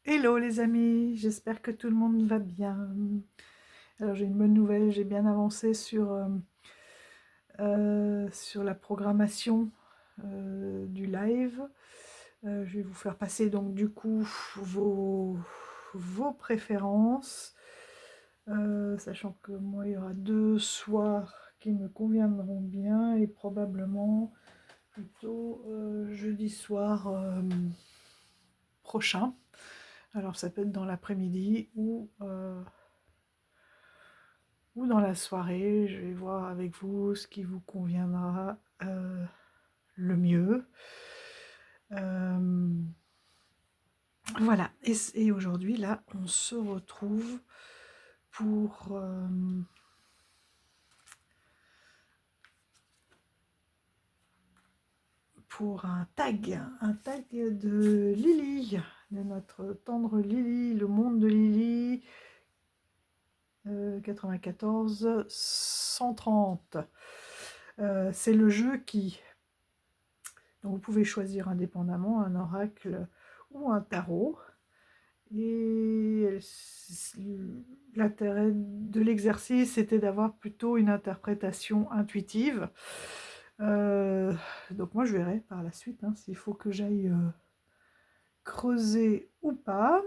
Hello les amis, j'espère que tout le monde va bien. Alors j'ai une bonne nouvelle, j'ai bien avancé sur la programmation du live. Je vais vous faire passer donc du coup vos préférences, sachant que moi il y aura 2 soirs qui me conviendront bien et probablement plutôt jeudi soir prochain. Alors ça peut être dans l'après-midi ou dans la soirée. Je vais voir avec vous ce qui vous conviendra le mieux. Euh, voilà, et aujourd'hui là on se retrouve pour, pour un tag de Lily, de notre tendre Lily, le monde de Lily, 94 130. C'est le jeu qui... Donc vous pouvez choisir indépendamment un oracle ou un tarot. Et l'intérêt de l'exercice était d'avoir plutôt une interprétation intuitive. Donc moi je verrai par la suite s'il faut que j'aille creuser ou pas.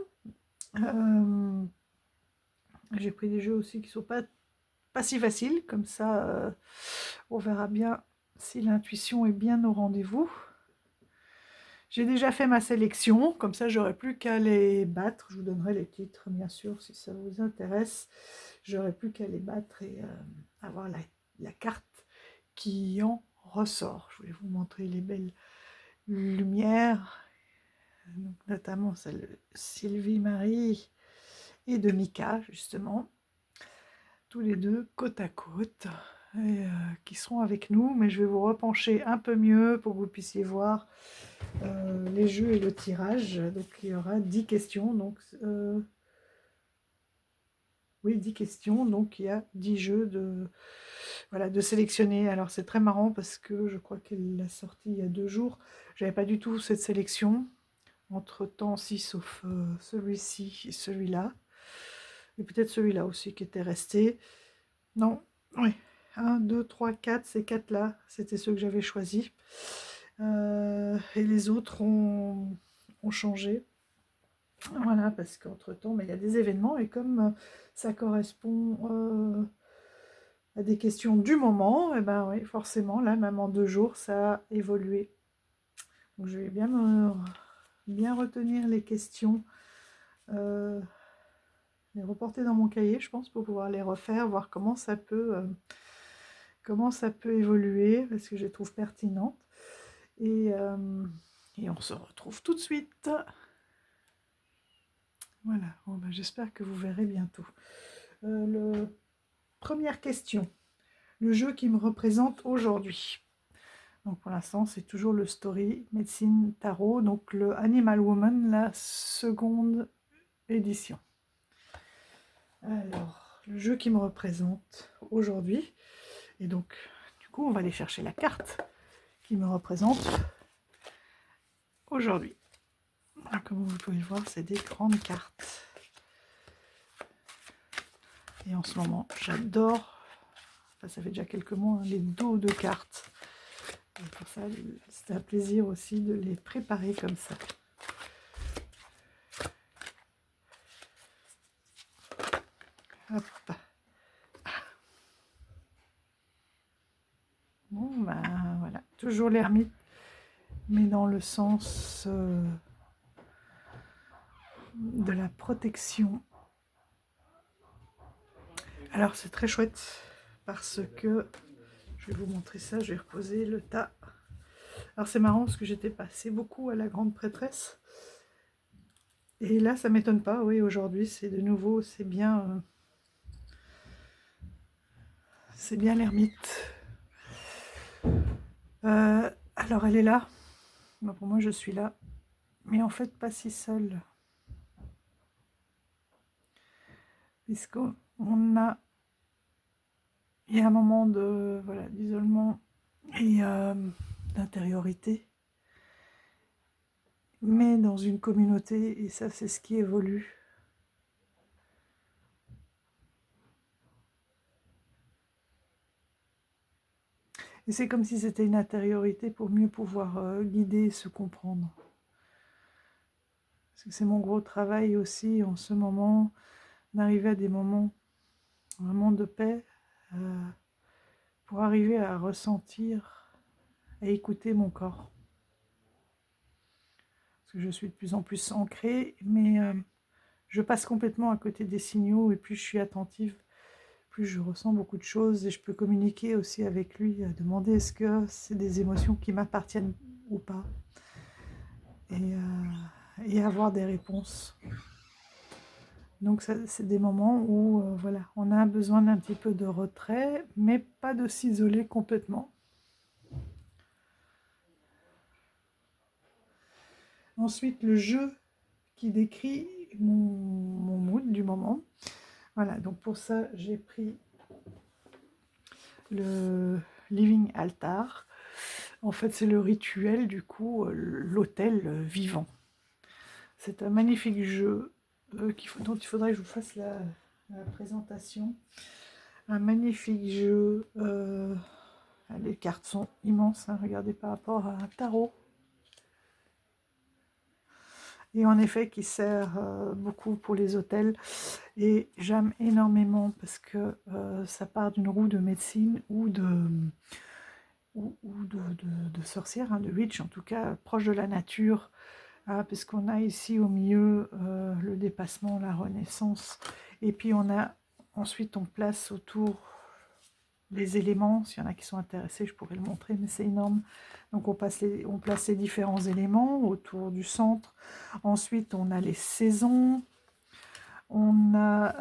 J'ai pris des jeux aussi qui sont pas si faciles, comme ça on verra bien si l'intuition est bien au rendez-vous. J'ai déjà fait ma sélection, comme ça j'aurai plus qu'à les battre. Je vous donnerai les titres, bien sûr, si ça vous intéresse. J'aurai plus qu'à les battre et avoir la carte qui en ressort. Je voulais vous montrer les belles lumières, donc notamment celle de Sylvie Marie et de Mika, justement. Tous les deux côte à côte, et, qui seront avec nous, mais je vais vous repencher un peu mieux pour que vous puissiez voir les jeux et le tirage. Donc il y aura 10 questions, donc oui, 10 questions, donc il y a 10 jeux voilà, de sélectionner. Alors c'est très marrant parce que je crois qu'elle l'a sorti il y a 2 jours. J'avais pas du tout cette sélection. Entre temps, si, sauf celui-ci et celui-là. Et peut-être celui-là aussi qui était resté. Non, oui. 1, 2, 3, 4, ces 4-là, c'était ceux que j'avais choisis. Et les autres ont changé. Voilà, parce qu'entre-temps, mais il y a des événements, et comme ça correspond à des questions du moment, et ben oui, forcément, là, même en 2 jours, ça a évolué. Donc je vais bien retenir les questions, les reporter dans mon cahier, je pense, pour pouvoir les refaire, voir comment ça peut évoluer, parce que je les trouve pertinentes. Et on se retrouve tout de suite. Voilà, bon, ben, j'espère que vous verrez bientôt. Première question, le jeu qui me représente aujourd'hui. Donc pour l'instant, c'est toujours le Story Médecine Tarot, donc le Animal Woman, la seconde édition. Alors, le jeu qui me représente aujourd'hui, et donc du coup, on va aller chercher la carte qui me représente aujourd'hui. Comme vous pouvez le voir, c'est des grandes cartes. Et en ce moment, j'adore, enfin, ça fait déjà quelques mois, les dos de cartes. Et pour ça, c'est un plaisir aussi de les préparer comme ça. Hop. Bon, ben voilà, toujours l'ermite, mais dans le sens de la protection. Alors c'est très chouette parce que, je vais vous montrer ça, je vais reposer le tas. Alors c'est marrant parce que j'étais passée beaucoup à la grande prêtresse. Et là ça m'étonne pas, oui, aujourd'hui c'est de nouveau, c'est bien l'ermite. Alors elle est là, bon, pour moi je suis là, mais en fait pas si seule. Puisqu'on a... Il y a un moment de voilà, d'isolement et d'intériorité. mais dans une communauté, et ça c'est ce qui évolue. Et c'est comme si c'était une intériorité pour mieux pouvoir guider et se comprendre. Parce que c'est mon gros travail aussi en ce moment, d'arriver à des moments vraiment de paix, pour arriver à ressentir, à écouter mon corps. Parce que je suis de plus en plus ancrée, mais je passe complètement à côté des signaux, et plus je suis attentive, plus je ressens beaucoup de choses, et je peux communiquer aussi avec lui, demander est-ce que c'est des émotions qui m'appartiennent ou pas, et avoir des réponses. Donc c'est des moments où voilà, on a besoin d'un petit peu de retrait, mais pas de s'isoler complètement. Ensuite, le jeu qui décrit mon mood du moment. Voilà, donc pour ça, j'ai pris le Living Altar. En fait, c'est le rituel, du coup, l'autel vivant. C'est un magnifique jeu dont il faudrait que je vous fasse la présentation. Un magnifique jeu. Les cartes sont immenses, hein, regardez, par rapport à un tarot. Et en effet, qui sert beaucoup pour les hôtels. Et j'aime énormément parce que ça part d'une roue de médecine ou de sorcière, hein, de witch, en tout cas proche de la nature, puisqu'on a ici au milieu le dépassement, la renaissance, et puis ensuite on place autour les éléments. S'il y en a qui sont intéressés, je pourrais le montrer, mais c'est énorme. Donc on place les différents éléments autour du centre. Ensuite on a les saisons, on a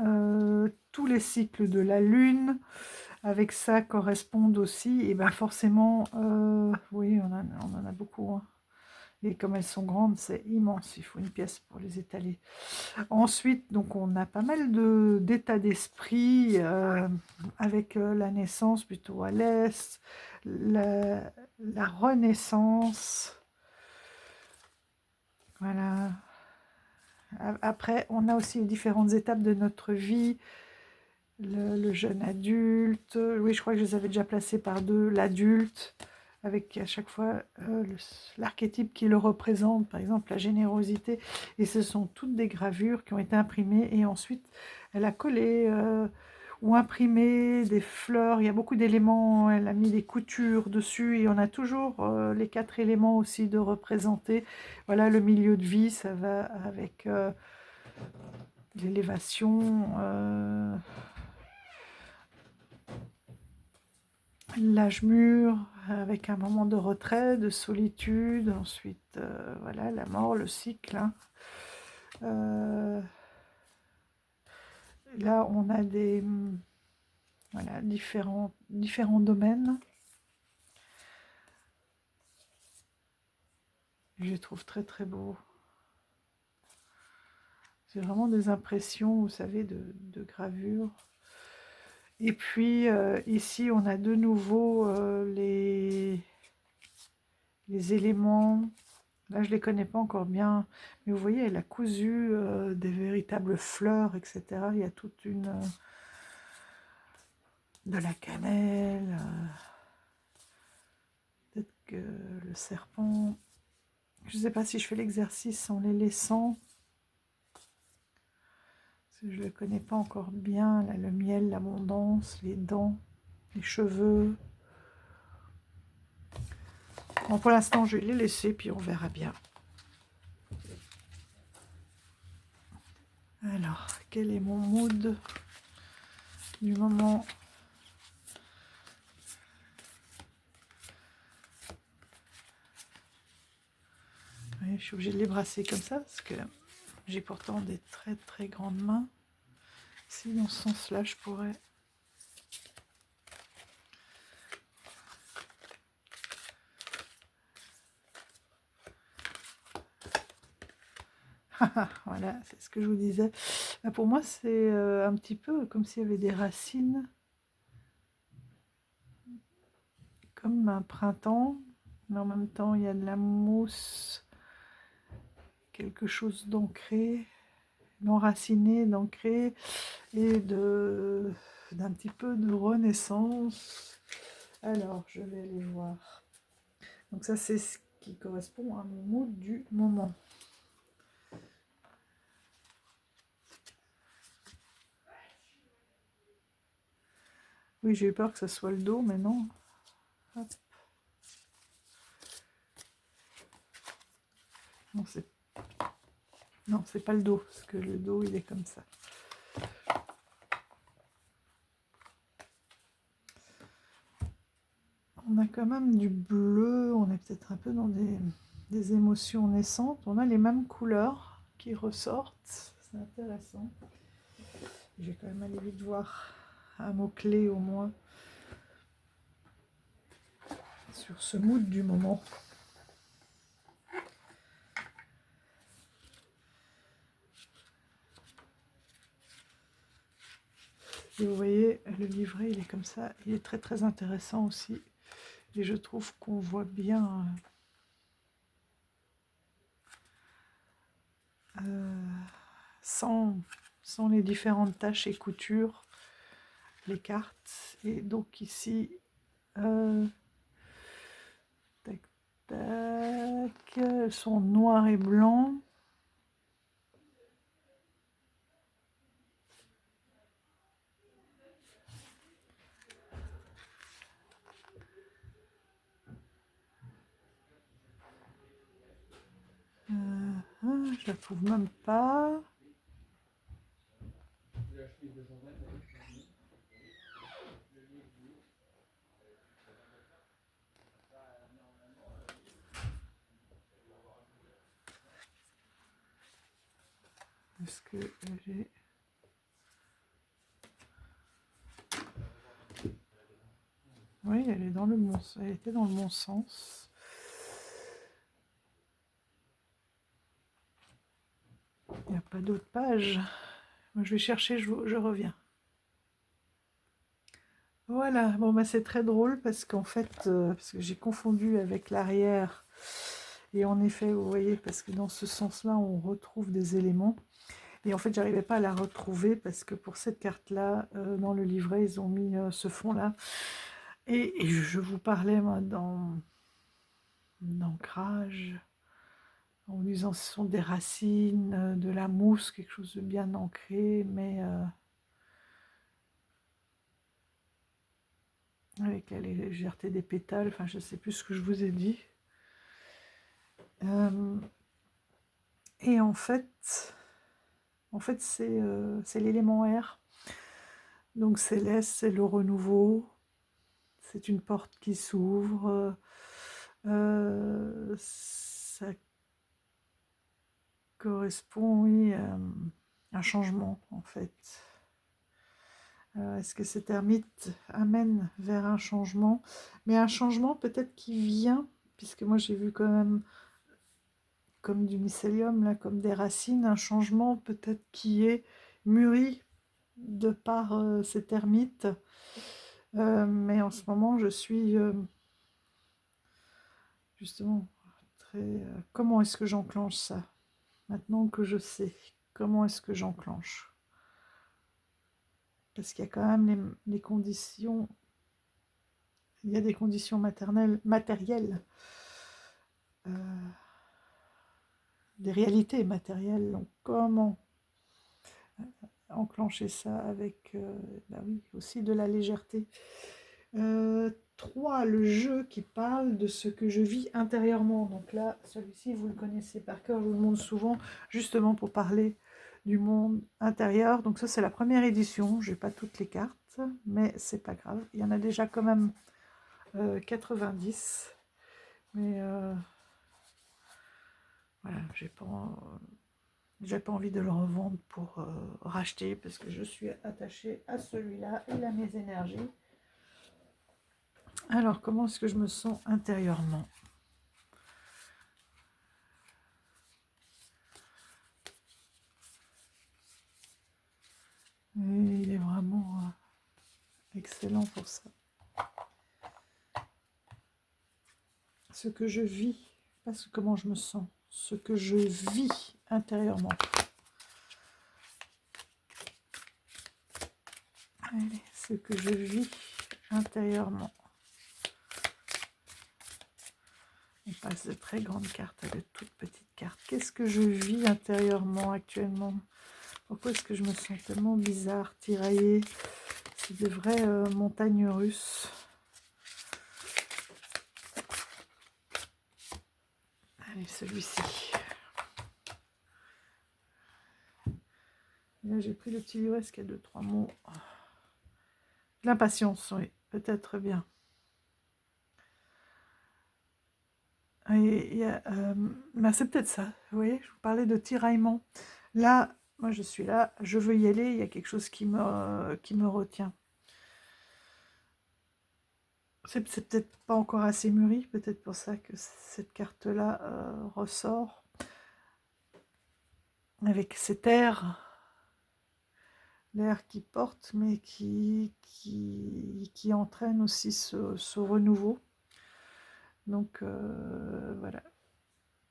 tous les cycles de la lune. Avec ça correspondent aussi, et bien forcément, oui, on en a beaucoup, hein. Et comme elles sont grandes, c'est immense, il faut une pièce pour les étaler. Ensuite, donc on a pas mal d'états d'esprit, avec la naissance plutôt à l'est, la renaissance, voilà. Après, on a aussi les différentes étapes de notre vie, le jeune adulte, oui, je crois que je les avais déjà placés par deux, l'adulte, avec à chaque fois l'archétype qui le représente, par exemple la générosité, et ce sont toutes des gravures qui ont été imprimées, et ensuite elle a collé ou imprimé des fleurs, il y a beaucoup d'éléments, elle a mis des coutures dessus, et on a toujours les 4 éléments aussi de représenter. Voilà, le milieu de vie, ça va avec l'élévation, l'âge mûr, avec un moment de retrait, de solitude, ensuite voilà, la mort, le cycle, hein. Là on a voilà, différents domaines. Je les trouve très très beaux. C'est vraiment des impressions, vous savez, de gravure. Et puis ici on a de nouveau les éléments. Là, je ne les connais pas encore bien, mais vous voyez, elle a cousu des véritables fleurs, etc. Il y a toute de la cannelle, peut-être que le serpent... Je ne sais pas si je fais l'exercice en les laissant, parce que je ne le connais pas encore bien. Là, le miel, l'abondance, les dents, les cheveux. Bon, pour l'instant, je vais les laisser, puis on verra bien. Alors, quel est mon mood du moment? Oui, je suis obligée de les brasser comme ça, parce que j'ai pourtant des très très grandes mains. Si dans ce sens-là, je pourrais... Voilà, c'est ce que je vous disais. Là, pour moi, c'est un petit peu comme s'il y avait des racines, comme un printemps, mais en même temps, il y a de la mousse. quelque chose d'ancré, d'enraciné, d'ancré et d'un petit peu de renaissance. Alors, je vais aller voir. Donc ça, c'est ce qui correspond à mon mood du moment. Oui, j'ai eu peur que ça soit le dos, mais non. Hop. Non, c'est pas le dos, parce que le dos, il est comme ça. On a quand même du bleu, on est peut-être un peu dans des émotions naissantes. On a les mêmes couleurs qui ressortent, c'est intéressant. Je vais quand même aller vite voir un mot-clé au moins sur ce mood du moment. Et vous voyez, le livret, il est comme ça, il est très très intéressant aussi. Et je trouve qu'on voit bien sans les différentes tâches et coutures, les cartes. Et donc ici, tac, tac, elles sont noires et blancs. Je la trouve même pas. Est-ce que j'ai... Oui, elle est dans le bon, elle était dans le bon sens. Il n'y a pas d'autre page. Moi, je vais chercher, je reviens. Voilà, bon bah c'est très drôle parce qu'en fait, parce que j'ai confondu avec l'arrière. Et en effet, vous voyez, parce que dans ce sens-là, on retrouve des éléments. Et en fait, j'arrivais pas à la retrouver parce que pour cette carte-là, dans le livret, ils ont mis ce fond-là. Et je vous parlais, moi, d'ancrage, en vous disant ce sont des racines, de la mousse, quelque chose de bien ancré, mais avec la légèreté des pétales, enfin je ne sais plus ce que je vous ai dit. Et en fait c'est l'élément air. Donc céleste, c'est le renouveau, c'est une porte qui s'ouvre, ça correspond, oui, à un changement en fait. Est-ce que cette ermite amène vers un changement? Mais un changement peut-être qui vient, puisque moi j'ai vu quand même comme du mycélium, là, comme des racines, un changement peut-être qui est mûri de par cette ermite. Mais en ce moment, je suis justement très... comment est-ce que j'enclenche ça? Maintenant que je sais, comment est-ce que j'enclenche? Parce qu'il y a quand même les conditions... Il y a des conditions matérielles, des réalités matérielles. Donc comment enclencher ça avec bah oui, aussi de la légèreté. 3, le jeu qui parle de ce que je vis intérieurement. Donc là, celui-ci, vous le connaissez par cœur, je vous le montre souvent, justement pour parler du monde intérieur. Donc ça, c'est la première édition. Je n'ai pas toutes les cartes, mais c'est pas grave. Il y en a déjà quand même 90. Mais voilà, j'ai pas envie de le revendre pour racheter, parce que je suis attachée à celui-là et à mes énergies. Alors, comment est-ce que je me sens intérieurement? Et il est vraiment excellent pour ça. Ce que je vis, pas comment je me sens. ce que je vis intérieurement. Allez, ce que je vis intérieurement. On passe de très grandes cartes à de toutes petites cartes. Qu'est-ce que je vis intérieurement actuellement? Pourquoi est-ce que je me sens tellement bizarre, tiraillée? C'est des vraies montagnes russes. Allez, celui-ci. Là, j'ai pris le petit livret, qui a 2-3 mots. L'impatience, oui, peut-être bien. Et ben c'est peut-être ça, vous voyez, je vous parlais de tiraillement. Là, moi je suis là, je veux y aller, il y a quelque chose qui me retient. C'est peut-être pas encore assez mûri, peut-être pour ça que cette carte-là ressort. Avec cet air, l'air qui porte, mais qui entraîne aussi ce renouveau. Donc voilà.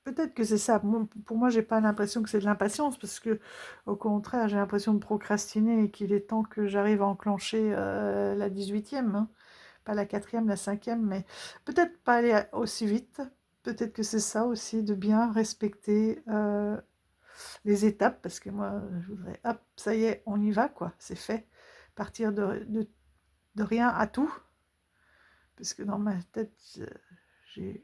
Peut-être que c'est ça. Pour moi, j'ai pas l'impression que c'est de l'impatience, parce que au contraire, j'ai l'impression de procrastiner et qu'il est temps que j'arrive à enclencher la 18e, hein. Pas la 4e, la 5e, mais peut-être pas aller aussi vite. Peut-être que c'est ça aussi, de bien respecter les étapes, parce que moi, je voudrais, hop, ça y est, on y va, quoi, c'est fait. Partir de rien à tout, parce que dans ma tête, j'ai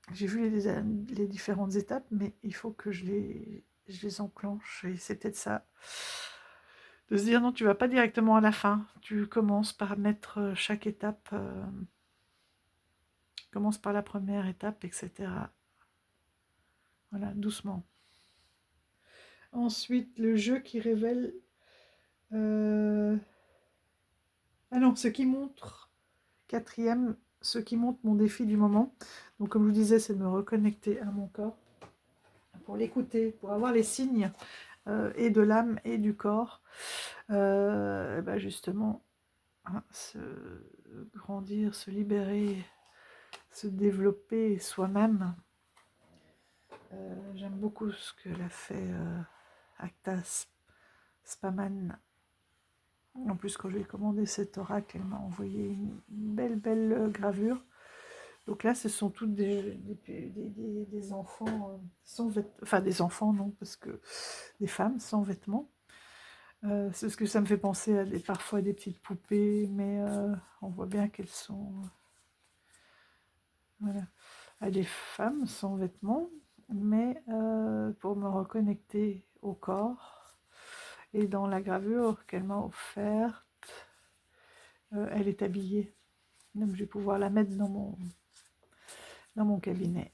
vu les différentes étapes, mais il faut que je les enclenche, et c'est peut-être ça. De se dire, non, tu vas pas directement à la fin, tu commences par mettre chaque étape, commence par la première étape, etc. Voilà, doucement. Ensuite, le jeu qui révèle... Ah non, ce qui montre, 4e, ce qui montre mon défi du moment. Donc comme je vous disais, c'est de me reconnecter à mon corps, pour l'écouter, pour avoir les signes et de l'âme et du corps. Ben justement, hein, se grandir, se libérer, se développer soi-même. J'aime beaucoup ce que l'a fait Acta Spaman. En plus, quand je lui ai commandé cet oracle, elle m'a envoyé une belle gravure. Donc là, ce sont toutes des enfants sans vêtements. Enfin, des enfants, non, parce que des femmes sans vêtements. C'est ce que ça me fait penser à parfois des petites poupées, mais on voit bien qu'elles sont... voilà, à des femmes sans vêtements, mais pour me reconnecter au corps. Et dans la gravure qu'elle m'a offerte, elle est habillée. Donc je vais pouvoir la mettre dans mon cabinet.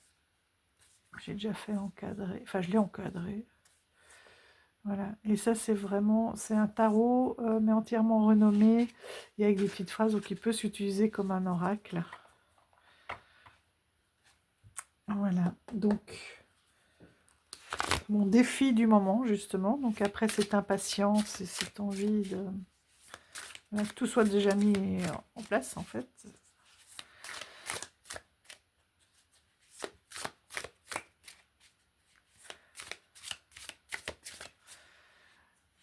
J'ai déjà fait encadrer, enfin je l'ai encadré. Voilà, et ça c'est vraiment, c'est un tarot, mais entièrement renommé, et avec des petites phrases, donc il peut s'utiliser comme un oracle. Voilà, donc mon défi du moment, justement, donc après cette impatience et cette envie de... voilà, que tout soit déjà mis en place, en fait.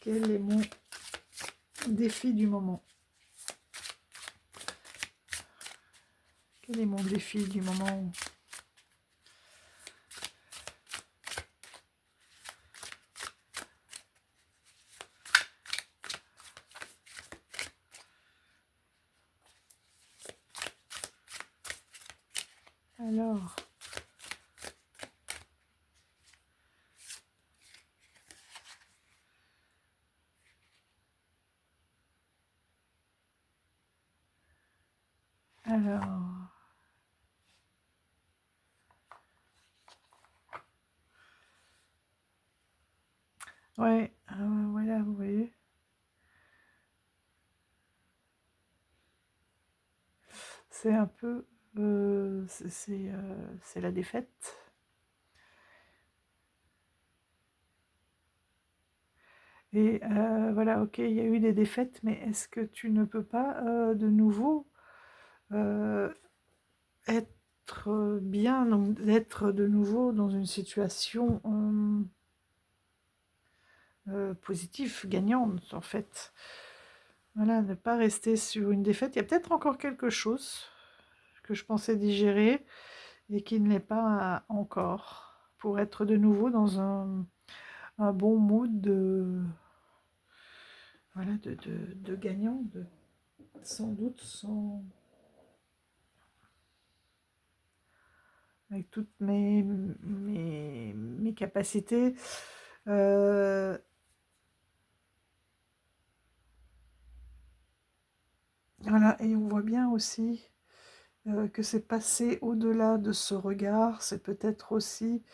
Quel est mon défi du moment? Quel est mon défi du moment? Alors, ouais, voilà, vous voyez. C'est un peu, c'est la défaite. Et voilà, ok, il y a eu des défaites, mais est-ce que tu ne peux pas de nouveau être être bien, donc d'être de nouveau dans une situation positive, gagnante en fait. Voilà, ne pas rester sur une défaite. Il y a peut-être encore quelque chose que je pensais digérer et qui ne l'est pas encore, pour être de nouveau dans un bon mood voilà, de gagnant, sans doute, avec toutes mes capacités. Voilà, et on voit bien aussi que c'est passé au-delà de ce regard, c'est peut-être aussi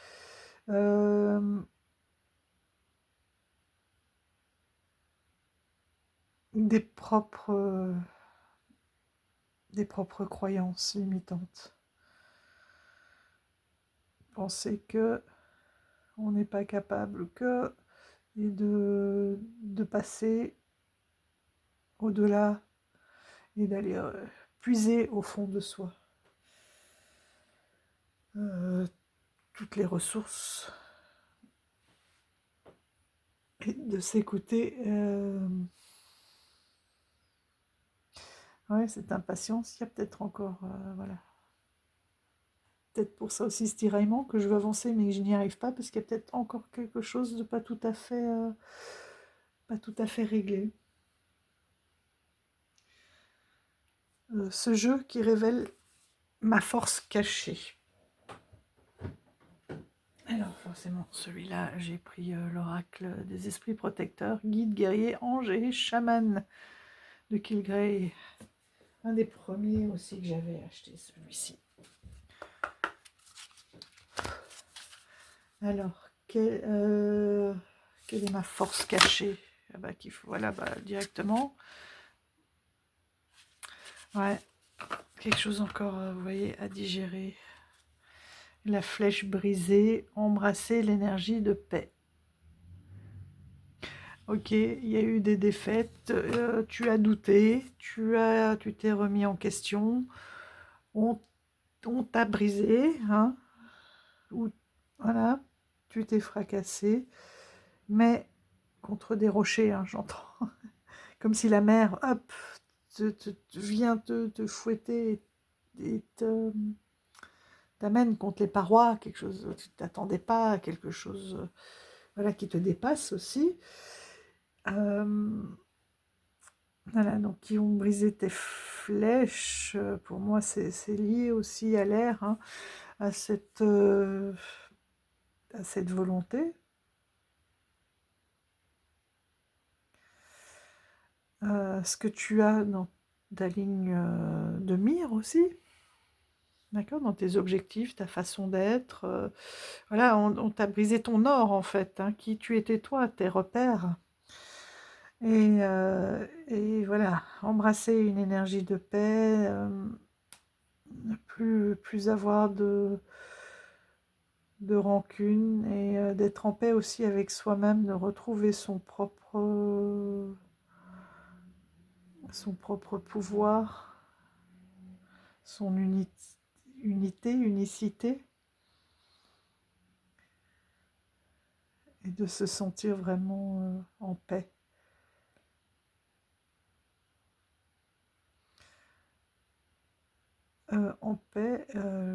des propres croyances limitantes. Penser que on n'est pas capable que et de passer au-delà et d'aller puiser au fond de soi toutes les ressources et de s'écouter. Ouais, cette impatience, il y a peut-être encore, voilà. Peut-être pour ça aussi ce tiraillement que je veux avancer mais que je n'y arrive pas parce qu'il y a peut-être encore quelque chose de pas tout à fait réglé. Ce jeu qui révèle ma force cachée. Alors forcément, celui-là, j'ai pris l'oracle des esprits protecteurs, guide, guerrier, ange et chaman de Kilgrey. Un des premiers aussi que j'avais acheté, celui-ci. Alors, quelle est ma force cachée? Ah bah, qu'il faut, voilà, bah, directement. Ouais, quelque chose encore, vous voyez, à digérer. La flèche brisée, embrasser l'énergie de paix. Ok, il y a eu des défaites, tu as douté, tu t'es remis en question, on t'a brisé, hein, ou voilà, tu t'es fracassé, mais contre des rochers, hein, j'entends, comme si la mer, hop, vient te fouetter et t'amène contre les parois, quelque chose, tu t'attendais pas à quelque chose, voilà, qui te dépasse aussi. Voilà, donc qui ont brisé tes flèches, pour moi c'est lié aussi à l'air, hein, à cette volonté. Ce que tu as dans ta ligne de mire aussi, d'accord, dans tes objectifs, ta façon d'être. Voilà, on t'a brisé ton or en fait, hein, qui tu étais toi, tes repères. Et voilà, embrasser une énergie de paix, ne plus avoir de rancune et d'être en paix aussi avec soi-même, de retrouver son propre pouvoir, son unicité, et de se sentir vraiment en paix. En paix,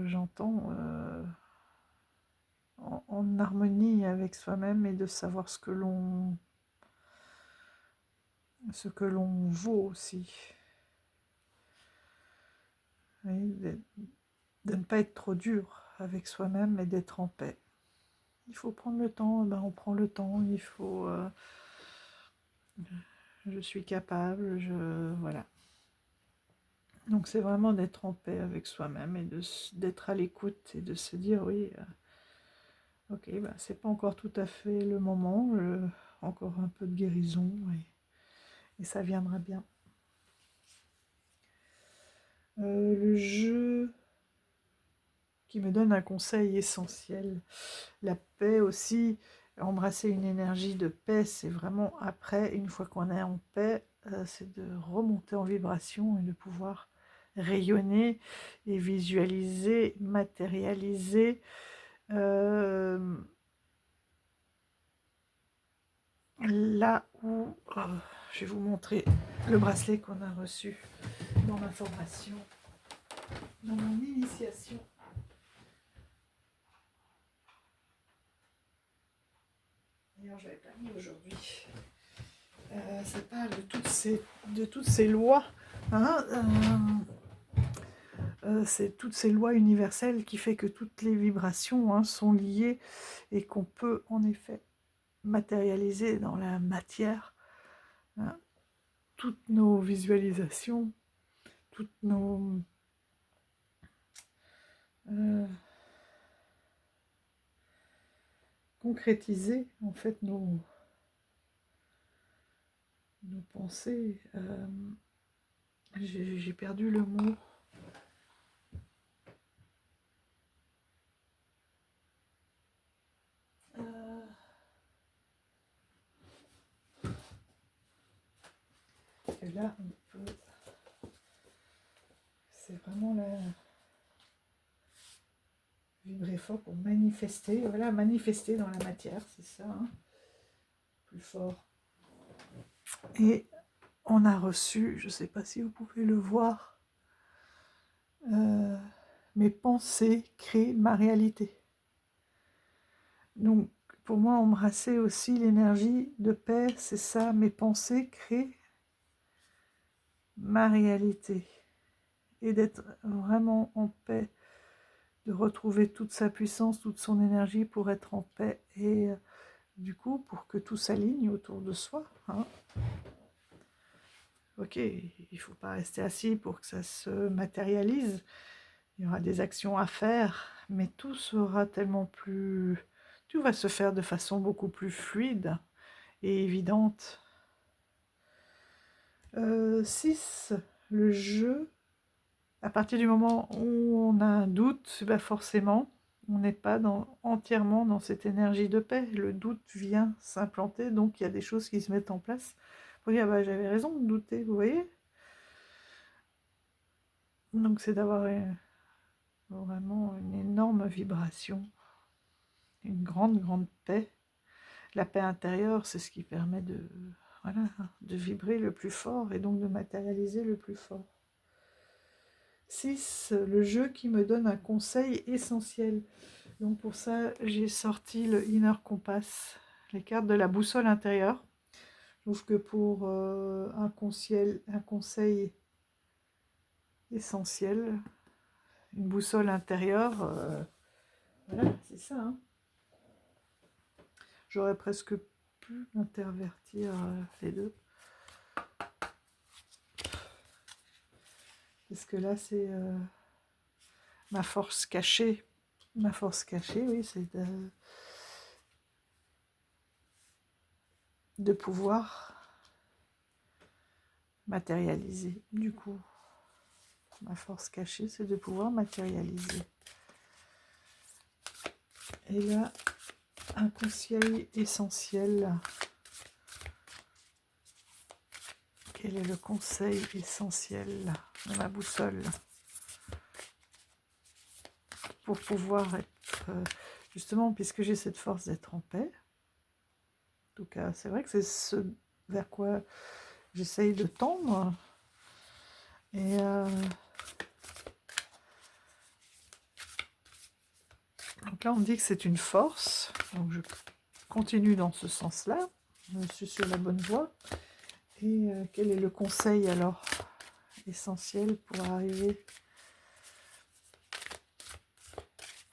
j'entends en harmonie avec soi-même et de savoir ce que l'on vaut aussi. Oui, de ne pas être trop dur avec soi-même et d'être en paix. Il faut prendre le temps, ben on prend le temps, il faut... je suis capable, voilà. Donc c'est vraiment d'être en paix avec soi-même et d'être à l'écoute et de se dire, oui, ok, ben, c'est pas encore tout à fait le moment, encore un peu de guérison et ça viendra bien. Le jeu qui me donne un conseil essentiel, la paix aussi, embrasser une énergie de paix, c'est vraiment après, une fois qu'on est en paix, c'est de remonter en vibration et de pouvoir rayonner et visualiser, matérialiser là où je vais vous montrer le bracelet qu'on a reçu dans ma formation, dans mon initiation. D'ailleurs, je l'avais pas mis aujourd'hui. Ça parle de toutes ces lois. Hein, c'est toutes ces lois universelles qui fait que toutes les vibrations sont liées et qu'on peut en effet matérialiser dans la matière hein, toutes nos visualisations, toutes nos concrétiser en fait nos pensées. J'ai perdu le mot. Et là, on peut. C'est vraiment la vibrer fort pour manifester. Voilà, manifester dans la matière, c'est ça. Hein, plus fort. Et on a reçu, je ne sais pas si vous pouvez le voir, mes pensées créent ma réalité. Donc, pour moi, embrasser aussi l'énergie de paix, c'est ça, mes pensées créent ma réalité. Et d'être vraiment en paix, de retrouver toute sa puissance, toute son énergie pour être en paix. Et du coup, pour que tout s'aligne autour de soi. Hein. Ok, il ne faut pas rester assis pour que ça se matérialise. Il y aura des actions à faire, mais tout sera tellement plus... Tout va se faire de façon beaucoup plus fluide et évidente. 6, le jeu. À partir du moment où on a un doute, ben forcément, on n'est pas entièrement dans cette énergie de paix. Le doute vient s'implanter, donc il y a des choses qui se mettent en place pour dire bah, j'avais raison de douter, vous voyez. Donc c'est d'avoir vraiment une énorme vibration, une grande paix. La paix intérieure, c'est ce qui permet de vibrer le plus fort et donc de matérialiser le plus fort. 6, le jeu qui me donne un conseil essentiel. Donc pour ça, j'ai sorti le Inner Compass, les cartes de la boussole intérieure. Je trouve que pour un conseil essentiel, une boussole intérieure, voilà, c'est ça. Hein. J'aurais presque pu intervertir les deux. Parce que là, c'est ma force cachée. Ma force cachée, oui, c'est de pouvoir matérialiser. Du coup, ma force cachée, c'est de pouvoir matérialiser. Et là, un conseil essentiel. Quel est le conseil essentiel de ma boussole pour pouvoir être, justement, puisque j'ai cette force d'être en paix, en tout cas, c'est vrai que c'est ce vers quoi j'essaye de tendre. Et donc là, on me dit que c'est une force. Donc je continue dans ce sens-là. Je suis sur la bonne voie. Et quel est le conseil alors essentiel pour arriver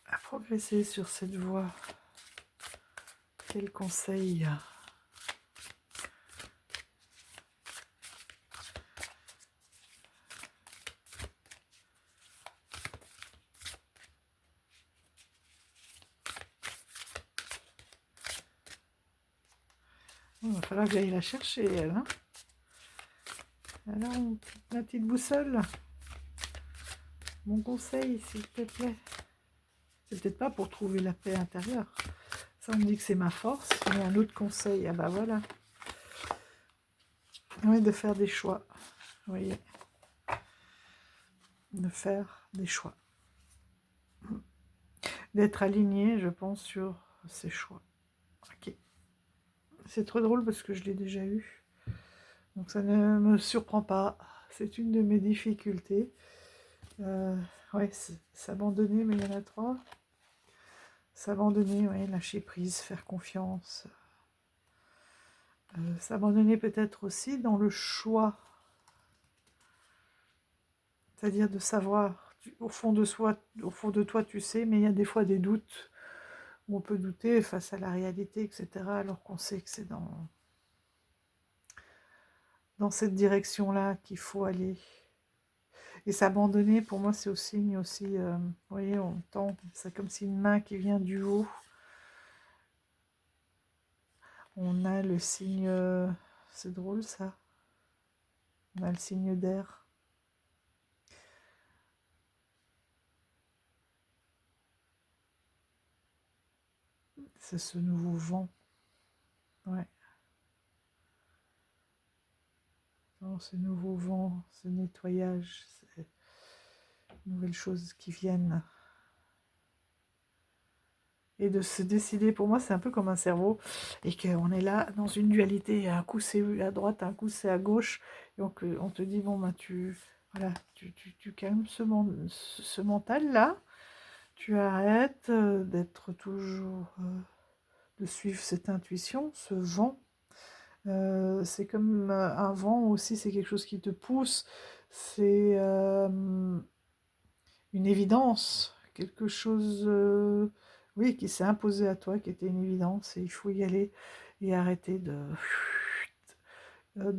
à progresser sur cette voie? Quel conseil? Il va falloir que j'aille la chercher, elle. Hein, alors, ma petite boussole. Mon conseil, s'il te plaît. C'est peut-être pas pour trouver la paix intérieure. Ça, on me dit que c'est ma force. Mais un autre conseil, ah bah voilà. Oui, de faire des choix. Vous voyez. de faire des choix. D'être aligné, je pense, sur ses choix. Ok. C'est trop drôle parce que je l'ai déjà eu. Donc ça ne me surprend pas. C'est une de mes difficultés. Ouais, s'abandonner, mais il y en a trois. S'abandonner, ouais, lâcher prise, faire confiance. S'abandonner peut-être aussi dans le choix. C'est-à-dire de savoir, au fond de soi, au fond de toi, tu sais, mais il y a des fois des doutes, où on peut douter face à la réalité, etc., alors qu'on sait que c'est dans cette direction-là qu'il faut aller. Et s'abandonner, pour moi, c'est au signe aussi, vous voyez, on tend, c'est comme si une main qui vient du haut. On a le signe, c'est drôle ça, on a le signe d'air. C'est ce nouveau vent, ouais. Non, ce nouveau vent, ce nettoyage, ces nouvelles choses qui viennent. Et de se décider, pour moi c'est un peu comme un cerveau, et qu'on est là dans une dualité, un coup c'est à droite, un coup c'est à gauche, donc on te dit, bon bah voilà, tu calmes ce mental-là, tu arrêtes d'être toujours, de suivre cette intuition, ce vent. C'est comme un vent aussi, c'est quelque chose qui te pousse, c'est une évidence, quelque chose, oui, qui s'est imposé à toi, qui était une évidence, et il faut y aller et arrêter de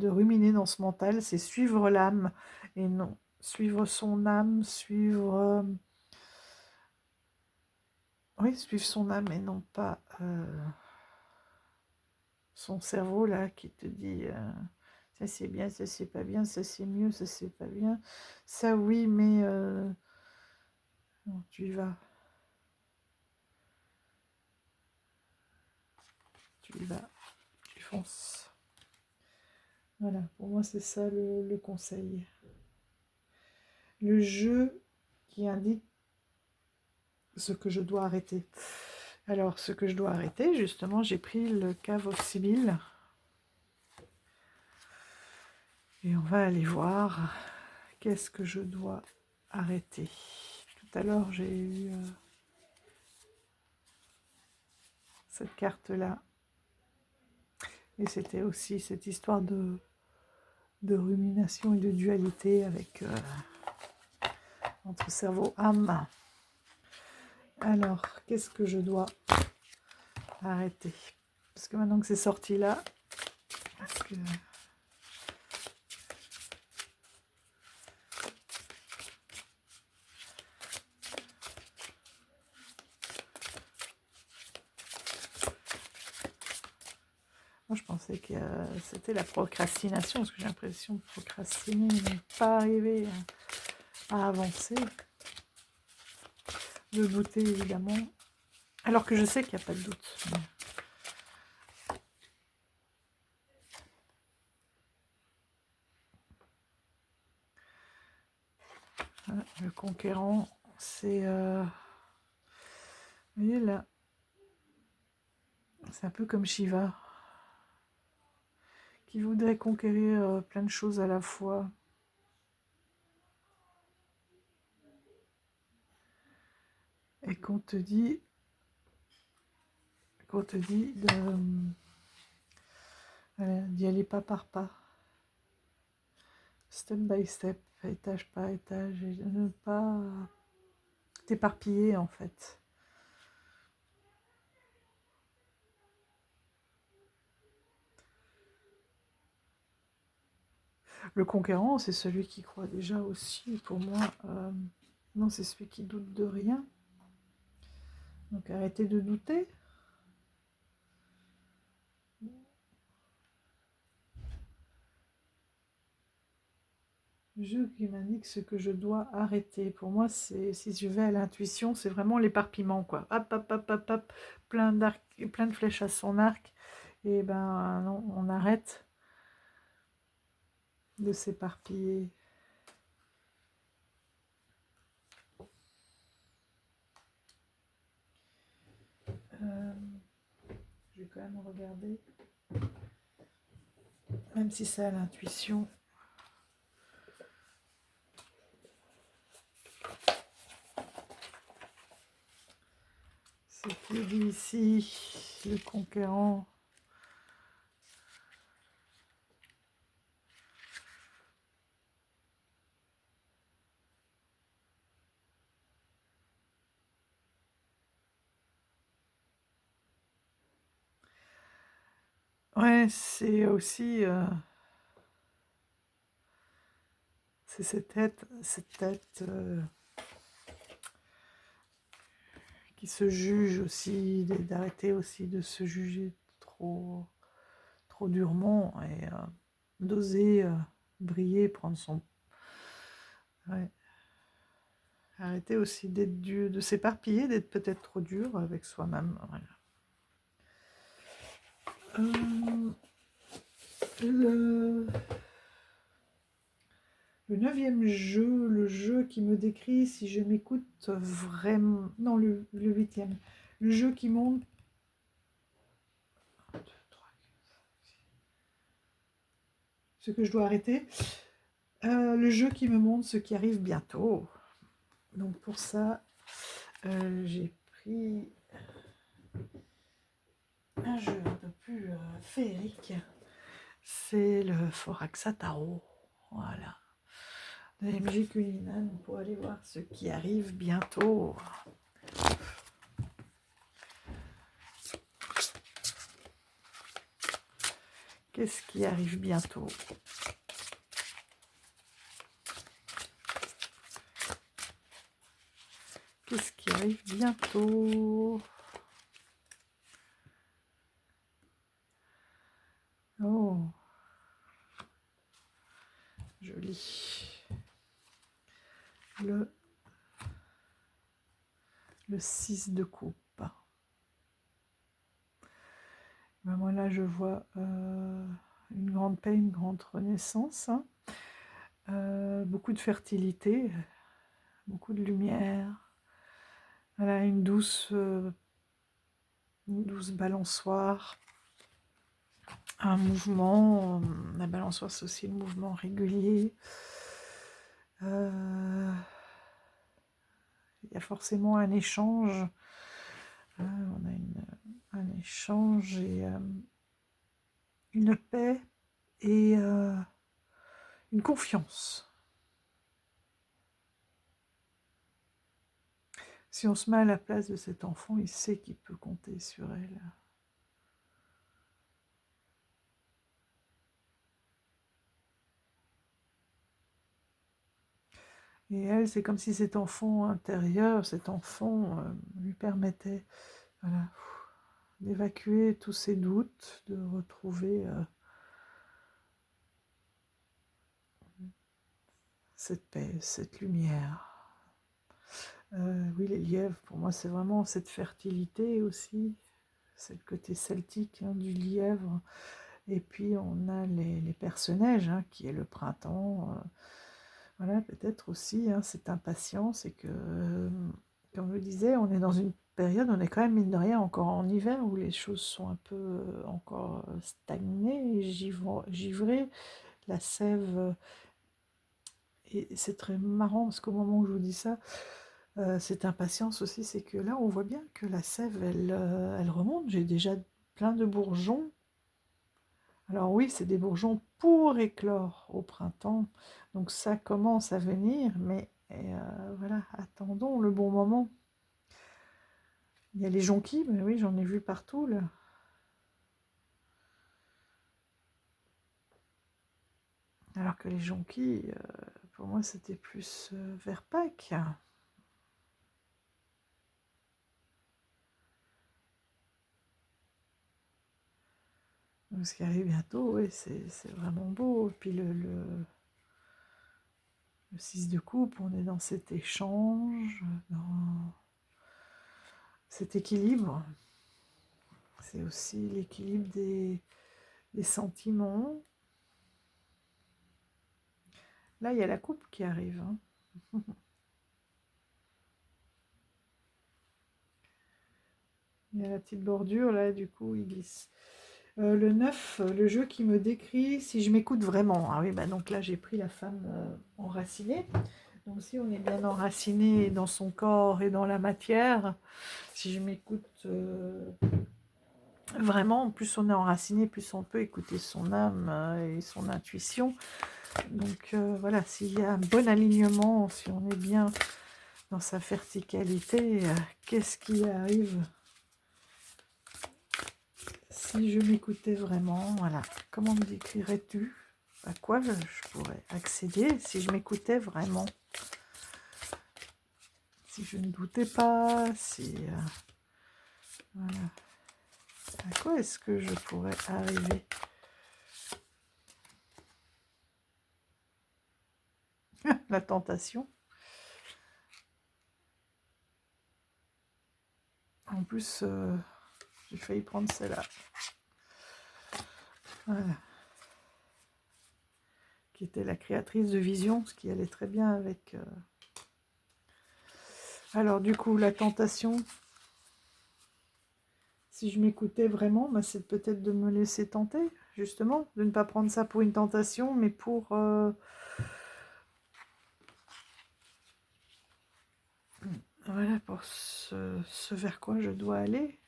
ruminer dans ce mental, c'est suivre l'âme, et non, suivre son âme, oui, suivre son âme, et non pas son cerveau, là, qui te dit... ça c'est bien, ça c'est pas bien, ça c'est mieux, ça c'est pas bien. Ça oui, mais non, tu y vas. Tu y vas, tu fonces. Voilà, pour moi c'est ça le conseil. Le jeu qui indique ce que je dois arrêter. Alors, ce que je dois arrêter, justement, j'ai pris le Cave of Sibyl. Et on va aller voir qu'est-ce que je dois arrêter. Tout à l'heure, j'ai eu cette carte-là. Et c'était aussi cette histoire de rumination et de dualité avec entre cerveau et âme. Alors, qu'est-ce que je dois arrêter? Parce que maintenant que c'est sorti là, parce que... Moi, je pensais que c'était la procrastination, parce que j'ai l'impression de procrastiner, de ne pas arriver à avancer, de douter évidemment, alors que je sais qu'il n'y a pas de doute. Voilà, le conquérant, c'est... vous voyez là, c'est un peu comme Shiva, qui voudrait conquérir plein de choses à la fois. Et qu'on te dit d'y aller pas par pas, step by step, étage par étage, et de ne pas t'éparpiller en fait. Le conquérant, c'est celui qui croit déjà aussi, pour moi, non, c'est celui qui doute de rien. Donc arrêtez de douter. Je qui m'indique ce que je dois arrêter. Pour moi, c'est si je vais à l'intuition, c'est vraiment l'éparpillement, quoi. Hop, hop, hop, hop, hop, plein d'arcs, plein de flèches à son arc. Et ben non, on arrête de s'éparpiller. Je vais quand même regarder, même si c'est à l'intuition. Ce qui est dit ici, le conquérant. Ouais, c'est aussi c'est cette tête qui se juge aussi, d'arrêter aussi de se juger trop, trop durement et d'oser briller, prendre son... Ouais. Arrêter aussi d'être dur, de s'éparpiller, d'être peut-être trop dur avec soi-même. Voilà. Le 9e jeu, le jeu qui me décrit si je m'écoute vraiment... Non, le 8e. Le jeu qui montre... 1, 2, 3, 4, 5, 6. Ce que je dois arrêter. Le jeu qui me montre ce qui arrive bientôt. Donc pour ça, j'ai pris un jeu un peu plus féerique. C'est le Foraxa Tarot. Voilà. De MJ Cullinan pour aller voir ce qui arrive bientôt. Qu'est-ce qui arrive bientôt? Qu'est-ce qui arrive bientôt? Oh, joli. Le 6 de coupe. Ben moi là je vois une grande paix, une grande renaissance, hein. Beaucoup de fertilité, beaucoup de lumière. Voilà, une douce balançoire, un mouvement. La balançoire c'est aussi le mouvement régulier. Il y a forcément un échange. On a un échange et une paix et une confiance. Si on se met à la place de cet enfant, il sait qu'il peut compter sur elle. Et elle, c'est comme si cet enfant intérieur, cet enfant lui permettait, voilà, d'évacuer tous ses doutes, de retrouver cette paix, cette lumière. Oui, les lièvres, pour moi, c'est vraiment cette fertilité aussi, c'est le côté celtique hein, du lièvre. Et puis, on a les personnages, hein, qui est le printemps. Voilà, peut-être aussi hein, cette impatience et que, comme je le disais, on est dans une période, on est quand même, mine de rien, encore en hiver, où les choses sont un peu encore stagnées, givrées. La sève, et c'est très marrant, parce qu'au moment où je vous dis ça, cette impatience aussi, c'est que là, on voit bien que la sève, elle remonte. J'ai déjà plein de bourgeons. Alors oui, c'est des bourgeons pour éclore au printemps. Donc ça commence à venir, mais voilà, attendons le bon moment. Il y a les jonquilles, mais oui, j'en ai vu partout, là. Alors que les jonquilles, pour moi, c'était plus vers Pâques. Donc, ce qui arrive bientôt, oui, c'est vraiment beau. Et puis le 6 de coupe, on est dans cet échange, dans cet équilibre. C'est aussi l'équilibre des sentiments. Là, il y a la coupe qui arrive. Hein. Il y a la petite bordure, là, du coup, il glisse. Le 9, le jeu qui me décrit si je m'écoute vraiment. Ah oui, bah donc là, j'ai pris la femme enracinée. Donc si on est bien enraciné dans son corps et dans la matière, si je m'écoute vraiment, plus on est enraciné, plus on peut écouter son âme et son intuition. Donc voilà, s'il y a un bon alignement, si on est bien dans sa verticalité, qu'est-ce qui arrive si je m'écoutais vraiment? Voilà, comment me décrirais-tu? À quoi je pourrais accéder si je m'écoutais vraiment? Si je ne doutais pas, si... voilà. À quoi est-ce que je pourrais arriver? La tentation. En plus, j'ai failli prendre celle-là. Voilà. Qui était la créatrice de vision, ce qui allait très bien avec... Alors du coup, la tentation, si je m'écoutais vraiment, bah, c'est peut-être de me laisser tenter, justement, de ne pas prendre ça pour une tentation, mais pour... voilà, pour ce vers quoi je dois aller.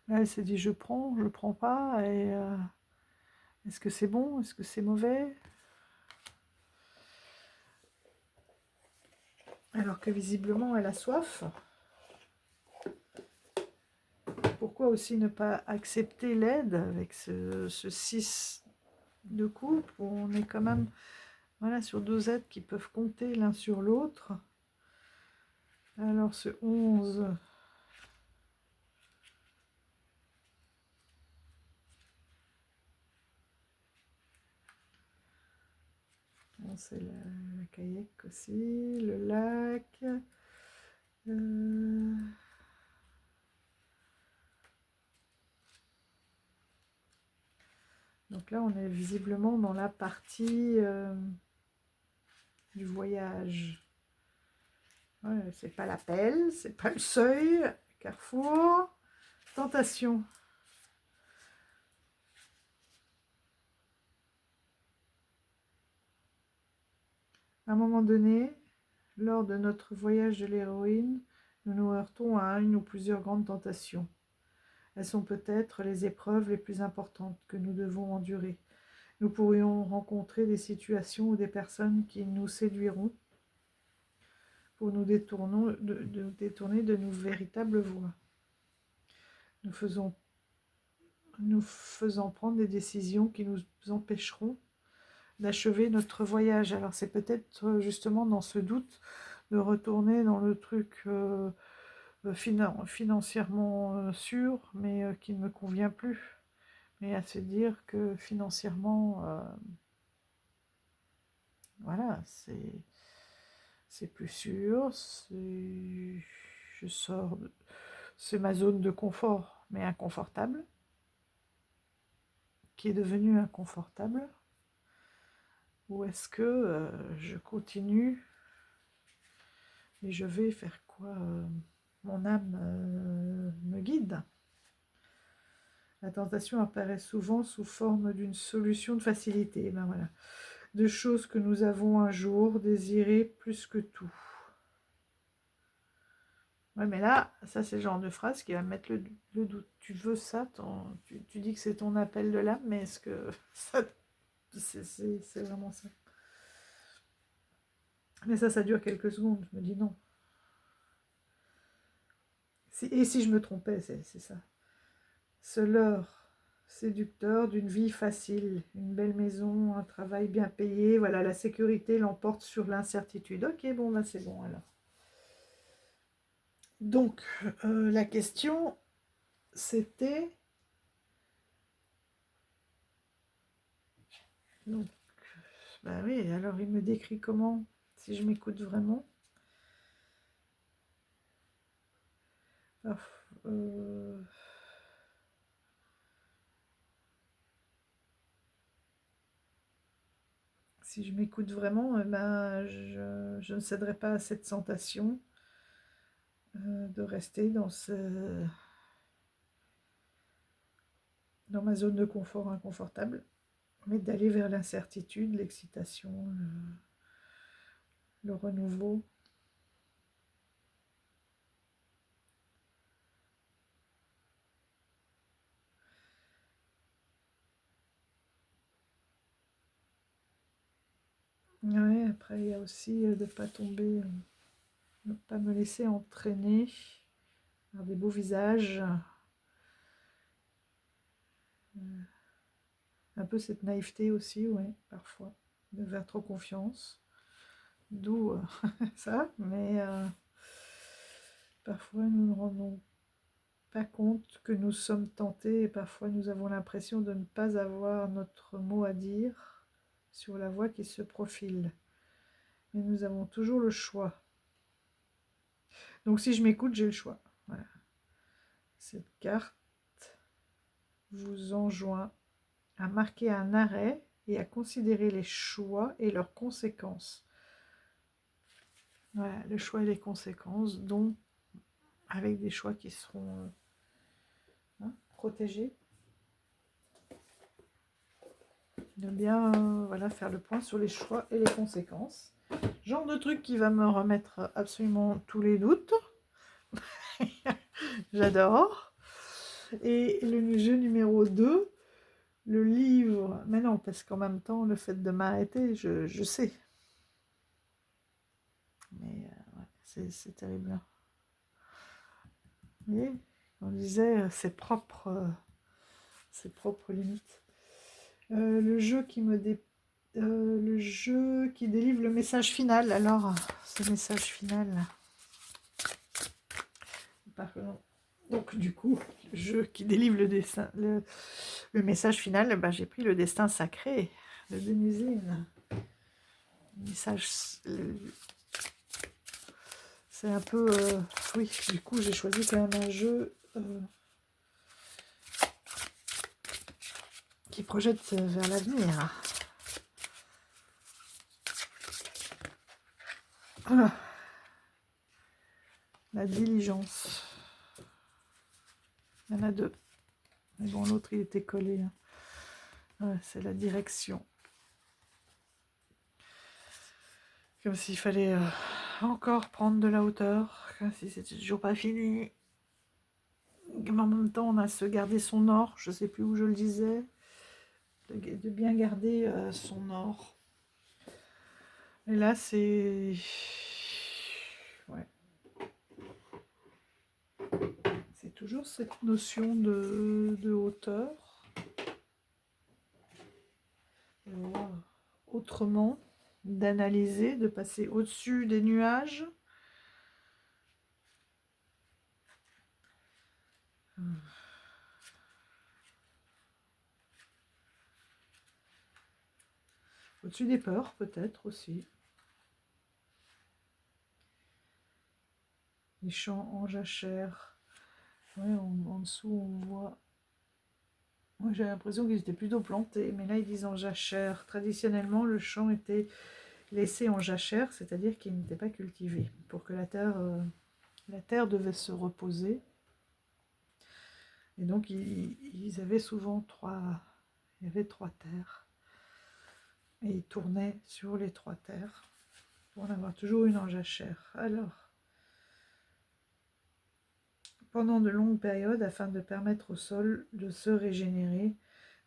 Là, elle s'est dit, je prends pas, et est-ce que c'est bon, est-ce que c'est mauvais? Alors que visiblement, elle a soif. Pourquoi aussi ne pas accepter l'aide avec ce 6 de coupe, où on est quand même voilà, sur deux êtres qui peuvent compter l'un sur l'autre. Alors ce 11... Bon, c'est la kayak aussi, le lac. Donc là, on est visiblement dans la partie du voyage. Ouais, c'est pas l'appel, c'est pas le seuil, carrefour, tentation. À un moment donné, lors de notre voyage de l'héroïne, nous nous heurtons à une ou plusieurs grandes tentations. Elles sont peut-être les épreuves les plus importantes que nous devons endurer. Nous pourrions rencontrer des situations ou des personnes qui nous séduiront pour nous détourner de nos véritables voies. Nous faisant prendre des décisions qui nous empêcheront d'achever notre voyage. Alors c'est peut-être justement dans ce doute de retourner dans le truc financièrement sûr, mais qui ne me convient plus. Mais à se dire que financièrement, voilà, c'est plus sûr, je sors, c'est ma zone de confort, mais inconfortable, qui est devenue inconfortable. Ou est-ce que je continue et je vais faire quoi mon âme me guide. La tentation apparaît souvent sous forme d'une solution de facilité. Ben voilà. De choses que nous avons un jour désirées plus que tout. Ouais, mais là, ça c'est le genre de phrase qui va mettre le doute. Tu veux ça, tu dis que c'est ton appel de l'âme, mais est-ce que ça, c'est vraiment ça? Mais ça dure quelques secondes. Je me dis non. Et si je me trompais, c'est ça. Ce leurre séducteur d'une vie facile, une belle maison, un travail bien payé, voilà, la sécurité l'emporte sur l'incertitude. Ok, bon, ben c'est bon alors. Donc, la question, c'était... Donc, bah oui, alors il me décrit comment, si je m'écoute vraiment. Ah, Si je m'écoute vraiment, ben, je ne céderai pas à cette tentation de rester dans ma zone de confort inconfortable, mais d'aller vers l'incertitude, l'excitation, le renouveau. Ouais, après, il y a aussi de ne pas tomber, ne pas me laisser entraîner par des beaux visages. Un peu cette naïveté aussi, ouais, parfois, de faire trop confiance. D'où ça, mais parfois nous ne rendons pas compte que nous sommes tentés et parfois nous avons l'impression de ne pas avoir notre mot à dire sur la voie qui se profile. Mais nous avons toujours le choix. Donc si je m'écoute, j'ai le choix. Voilà. Cette carte vous enjoint à marquer un arrêt et à considérer les choix et leurs conséquences. Voilà, le choix et les conséquences, donc avec des choix qui seront protégés. De bien voilà, faire le point sur les choix et les conséquences. Genre de truc qui va me remettre absolument tous les doutes. J'adore. Et le jeu numéro 2, le livre. Mais non, parce qu'en même temps, le fait de m'arrêter, je sais. Mais ouais, c'est terrible. Vous voyez, on disait ses propres limites. Le jeu qui délivre le message final. Alors, ce message final. Pardon. Donc, du coup, le jeu qui délivre le message final, ben, j'ai pris le destin sacré de Denizine. Le message. C'est un peu. Oui, du coup, j'ai choisi quand même un jeu qui projette vers l'avenir. Voilà. La diligence. Il y en a deux. Mais bon, l'autre, il était collé. Hein. Ouais, c'est la direction. Comme s'il fallait encore prendre de la hauteur. Comme si c'était toujours pas fini. Mais en même temps, on a se garder son or. Je sais plus où je le disais. De bien garder son or. Et là, c'est... Ouais. C'est toujours cette notion de hauteur. Autrement, d'analyser, de passer au-dessus des nuages. Au-dessus des peurs, peut-être aussi. Les champs en jachère. Ouais, en dessous, on voit... Moi, j'ai l'impression qu'ils étaient plutôt plantés, mais là, ils disent en jachère. Traditionnellement, le champ était laissé en jachère, c'est-à-dire qu'il n'était pas cultivé, pour que la terre devait se reposer. Et donc, ils avaient souvent il y avait 3 terres. Et ils tournaient sur les 3 terres pour en avoir toujours une en jachère. Alors, pendant de longues périodes, afin de permettre au sol de se régénérer,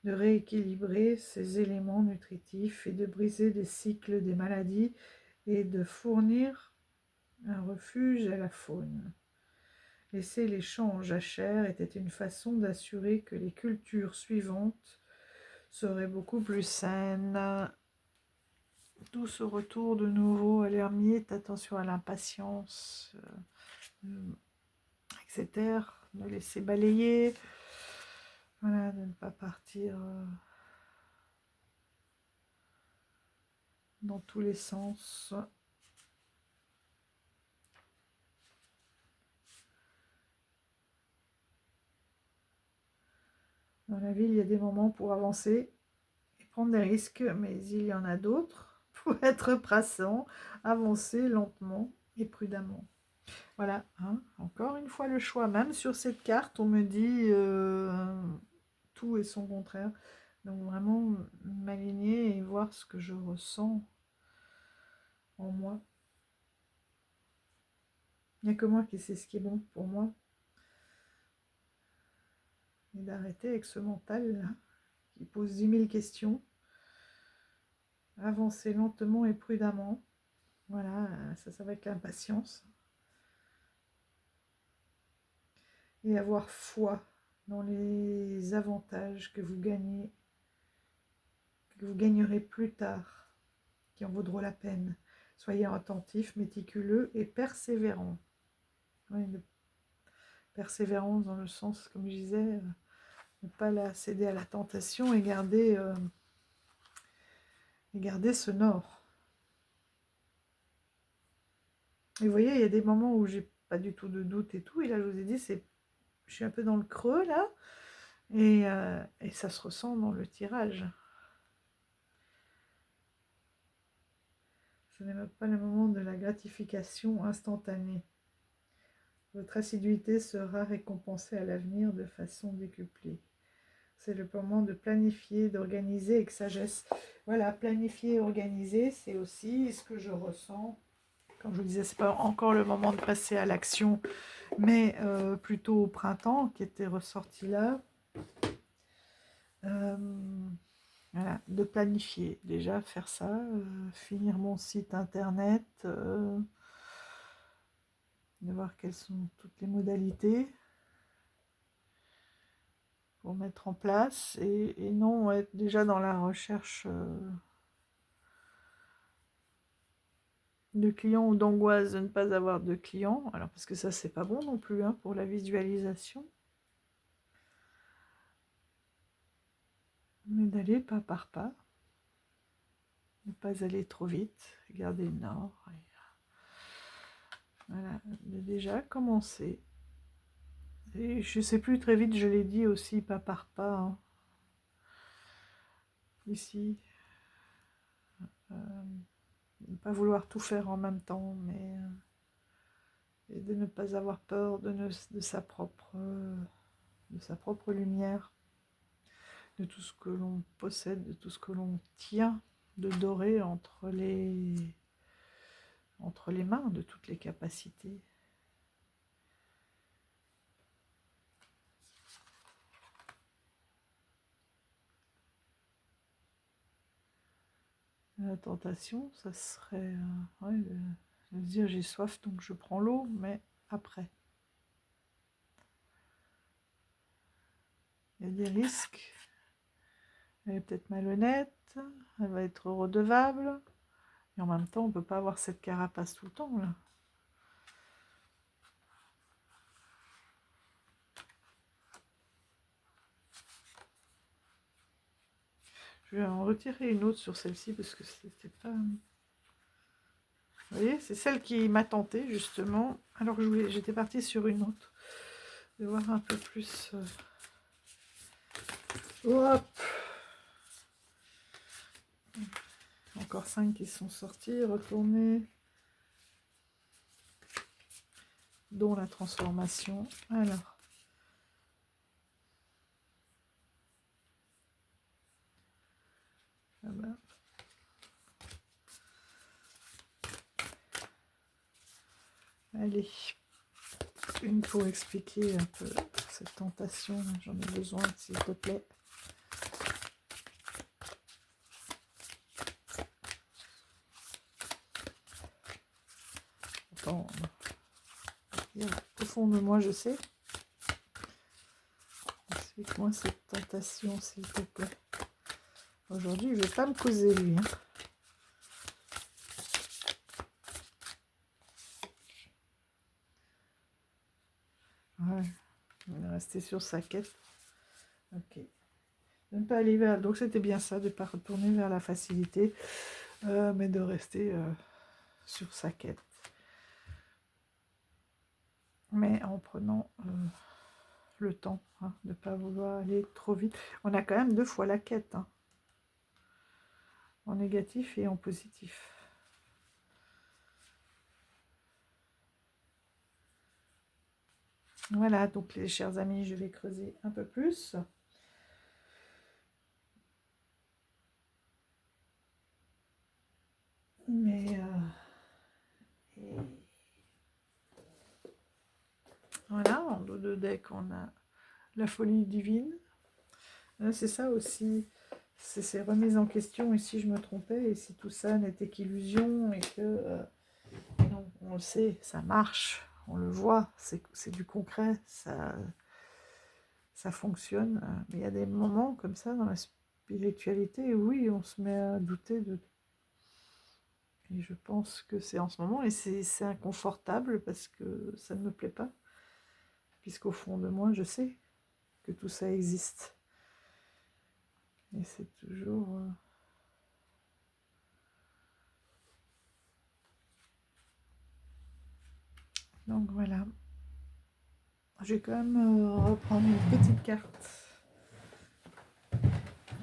de rééquilibrer ses éléments nutritifs et de briser les cycles des maladies et de fournir un refuge à la faune. Laisser les champs en jachère était une façon d'assurer que les cultures suivantes seraient beaucoup plus saines. D'où ce retour de nouveau à l'ermite, attention à l'impatience, etc. De laisser balayer, voilà, de ne pas partir dans tous les sens. Dans la vie, il y a des moments pour avancer et prendre des risques, mais il y en a d'autres faut être patient, avancer lentement et prudemment. Voilà, hein, encore une fois le choix. Même sur cette carte, on me dit tout et son contraire. Donc vraiment m'aligner et voir ce que je ressens en moi. Il n'y a que moi qui sais ce qui est bon pour moi. Et d'arrêter avec ce mental là, qui pose 10 000 questions. Avancer lentement et prudemment. Voilà, ça va être l'impatience. Et avoir foi dans les avantages que vous gagnez, que vous gagnerez plus tard, qui en vaudront la peine. Soyez attentifs, méticuleux et persévérants. Oui, persévérance dans le sens, comme je disais, ne pas céder à la tentation et garder ce nord. Et vous voyez, il y a des moments où j'ai pas du tout de doute et tout, et là je vous ai dit, je suis un peu dans le creux là, et ça se ressent dans le tirage. Ce n'est même pas le moment de la gratification instantanée. Votre assiduité sera récompensée à l'avenir de façon décuplée. C'est le moment de planifier, d'organiser avec sagesse. Voilà, planifier et organiser, c'est aussi ce que je ressens. Comme je vous disais, ce n'est pas encore le moment de passer à l'action, mais plutôt au printemps, qui était ressorti là. Voilà, de planifier, déjà faire ça, finir mon site internet, de voir quelles sont toutes les modalités pour mettre en place, et non être déjà dans la recherche de clients ou d'angoisse de ne pas avoir de clients, alors parce que ça c'est pas bon non plus hein, pour la visualisation, mais d'aller pas par pas, ne pas aller trop vite, garder le nord, voilà, de déjà commencer. Et je sais plus, très vite je l'ai dit aussi, pas par pas, hein. Ici, ne pas vouloir tout faire en même temps, mais et de ne pas avoir peur de sa propre lumière, de tout ce que l'on possède, de tout ce que l'on tient de doré entre les mains, de toutes les capacités. La tentation, ça serait ouais, de se dire j'ai soif donc je prends l'eau, mais après. Il y a des risques. Elle est peut-être malhonnête, elle va être redevable, et en même temps on ne peut pas avoir cette carapace tout le temps là. Je vais en retirer une autre sur celle-ci parce que c'était pas... Vous voyez, c'est celle qui m'a tentée justement, alors que j'étais partie sur une autre. De voir un peu plus... Hop, encore 5 qui sont sortis, retournés, dont la transformation. Alors, ah ben. Allez, une pour expliquer un peu cette tentation, j'en ai besoin s'il te plaît. Attends, au fond de moi je sais. Explique-moi cette tentation s'il te plaît. Aujourd'hui il ne veut pas me causer lui. Hein. Ouais, il est resté sur sa quête. Ok. De ne pas aller vers... Donc c'était bien ça, de ne pas retourner vers la facilité, mais de rester sur sa quête. Mais en prenant le temps, hein, de ne pas vouloir aller trop vite. On a quand même 2 fois la quête. Hein. en négatif et en positif. Voilà, donc les chers amis, je vais creuser un peu plus. Mais et voilà, en dos de deck, on a la folie divine. C'est ça aussi, c'est ces remises en question, et si je me trompais, et si tout ça n'était qu'illusion, et que non, on le sait, ça marche, on le voit, c'est du concret, ça fonctionne. Mais il y a des moments comme ça dans la spiritualité, où oui, on se met à douter de. Et je pense que c'est en ce moment, et c'est inconfortable parce que ça ne me plaît pas, puisqu'au fond de moi, je sais que tout ça existe. Et c'est toujours. Donc voilà. Je vais quand même reprendre une petite carte.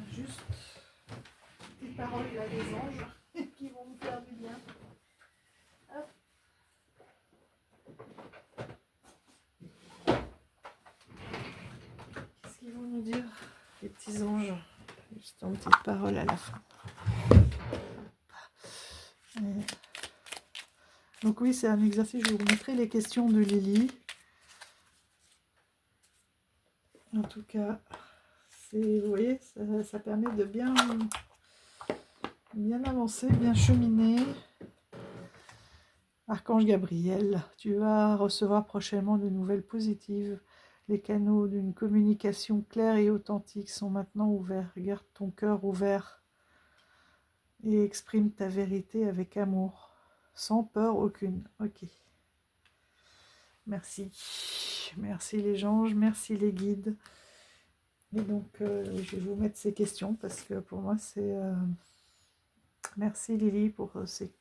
Juste des paroles là des anges qui vont me faire du bien. Hop. Qu'est-ce qu'ils vont nous dire, les petits anges? Juste une petite parole à la fin. Donc oui, c'est un exercice. Je vous remettrai les questions de Lily. En tout cas, vous voyez, ça permet de bien avancer, bien cheminer. Archange Gabriel, tu vas recevoir prochainement de nouvelles positives. Les canaux d'une communication claire et authentique sont maintenant ouverts. Garde ton cœur ouvert et exprime ta vérité avec amour, sans peur aucune. Ok. Merci. Merci les anges, merci les guides. Et donc, je vais vous mettre ces questions parce que pour moi, c'est... Merci Lily pour ces